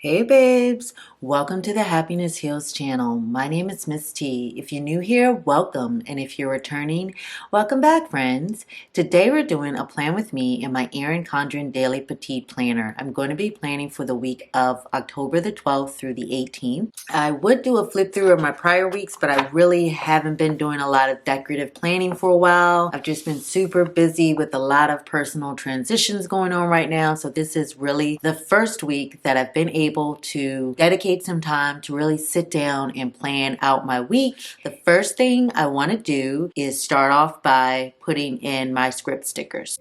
Hey babes, welcome to the Happiness Heals channel. My name is Miss T. If you're new here, welcome. And if you're returning, welcome back friends. Today we're doing a plan with me in my Erin Condren Daily Petite Planner. I'm going to be planning for the week of October the 12th through the 18th. I would do a flip through of my prior weeks, but I really haven't been doing a lot of decorative planning for a while. I've just been super busy with a lot of personal transitions going on right now. So this is really the first week that I've been able to dedicate some time to really sit down and plan out my week. The first thing I want to do is start off by putting in my script stickers.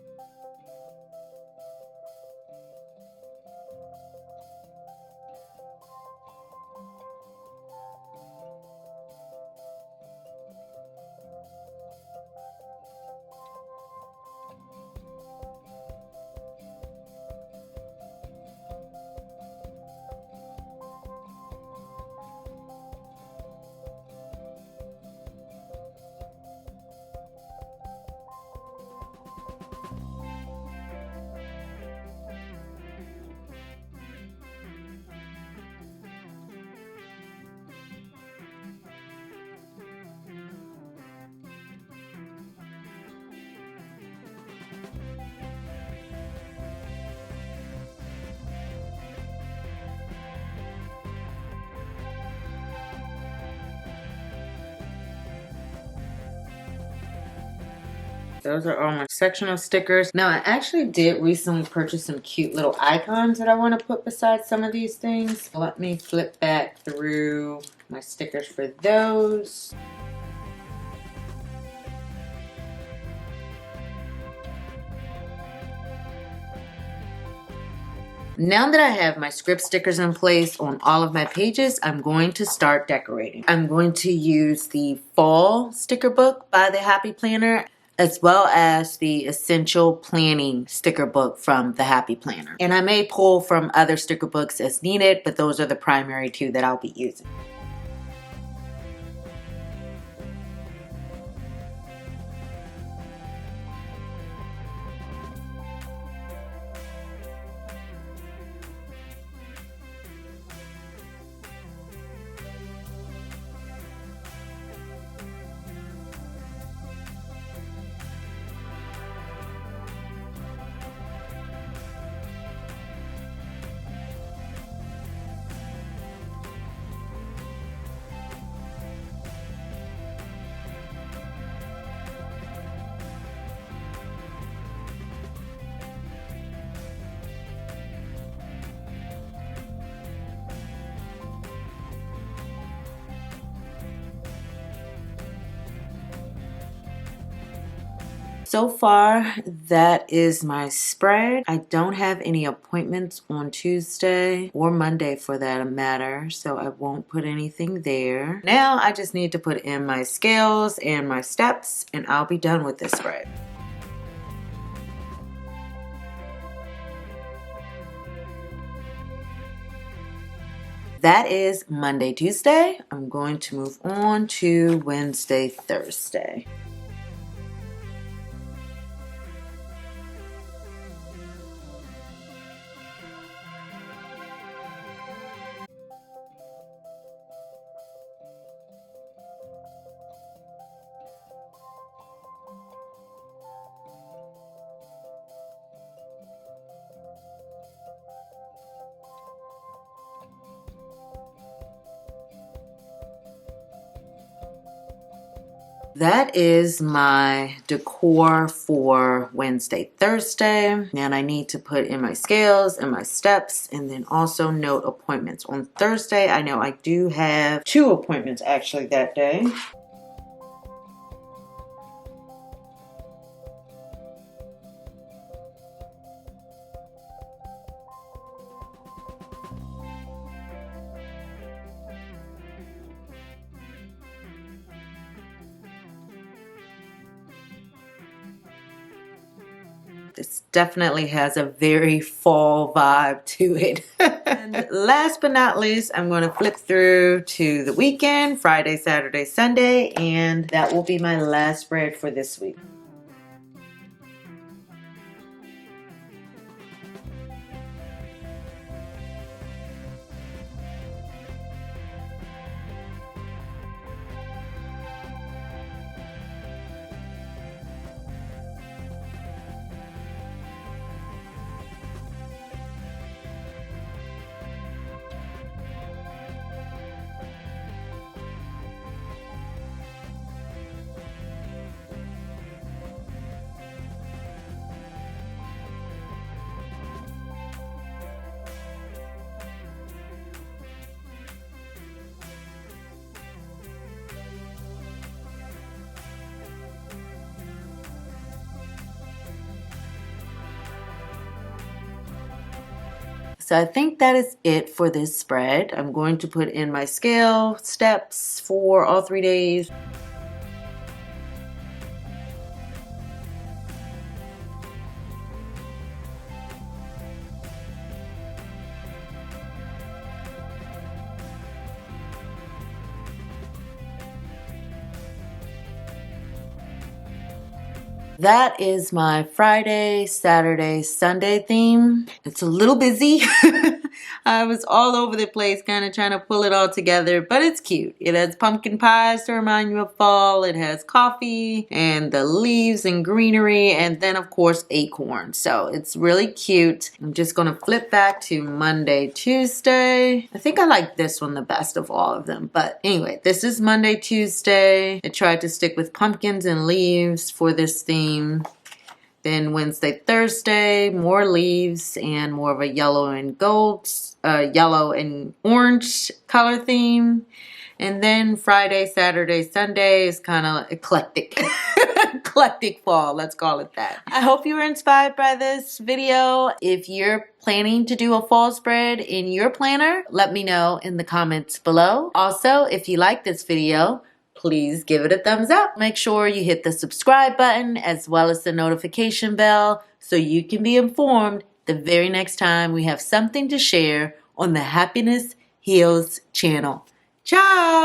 Those are all my sectional stickers. Now, I actually did recently purchase some cute little icons that I want to put beside some of these things. Let me flip back through my stickers for those. Now that I have my script stickers in place on all of my pages, I'm going to start decorating. I'm going to use the fall sticker book by the Happy Planner, as well as the Essential Planning sticker book from the Happy Planner. And I may pull from other sticker books as needed, but those are the primary two that I'll be using. So far, that is my spread. I don't have any appointments on Tuesday or Monday for that matter, so I won't put anything there. Now I just need to put in my scales and my steps, and I'll be done with this spread. That is Monday, Tuesday. I'm going to move on to Wednesday, Thursday. That is my decor for Wednesday, Thursday. And I need to put in my scales and my steps and then also note appointments. On Thursday, I know I do have 2 appointments actually that day. This definitely has a very fall vibe to it. And last but not least, I'm going to flip through to the weekend, Friday, Saturday, Sunday, and that will be my last spread for this week. So I think that is it for this spread. I'm going to put in my scale steps for all 3 days. That is my Friday, Saturday, Sunday theme. It's a little busy. I was all over the place kind of trying to pull it all together, but it's cute. It has pumpkin pies to remind you of fall. It has coffee and the leaves and greenery, and then of course acorns. So it's really cute. I'm just going to flip back to Monday, Tuesday. I think I like this one the best of all of them. But anyway, this is Monday, Tuesday. I tried to stick with pumpkins and leaves for this theme. Then Wednesday, Thursday, more leaves and more of a yellow and gold, yellow and orange color theme. And then Friday, Saturday, Sunday is kind of eclectic. Eclectic fall, let's call it that. I hope you were inspired by this video. If you're planning to do a fall spread in your planner, let me know in the comments below. Also, if you like this video, please give it a thumbs up. Make sure you hit the subscribe button as well as the notification bell so you can be informed the very next time we have something to share on the Happiness Heals channel. Ciao!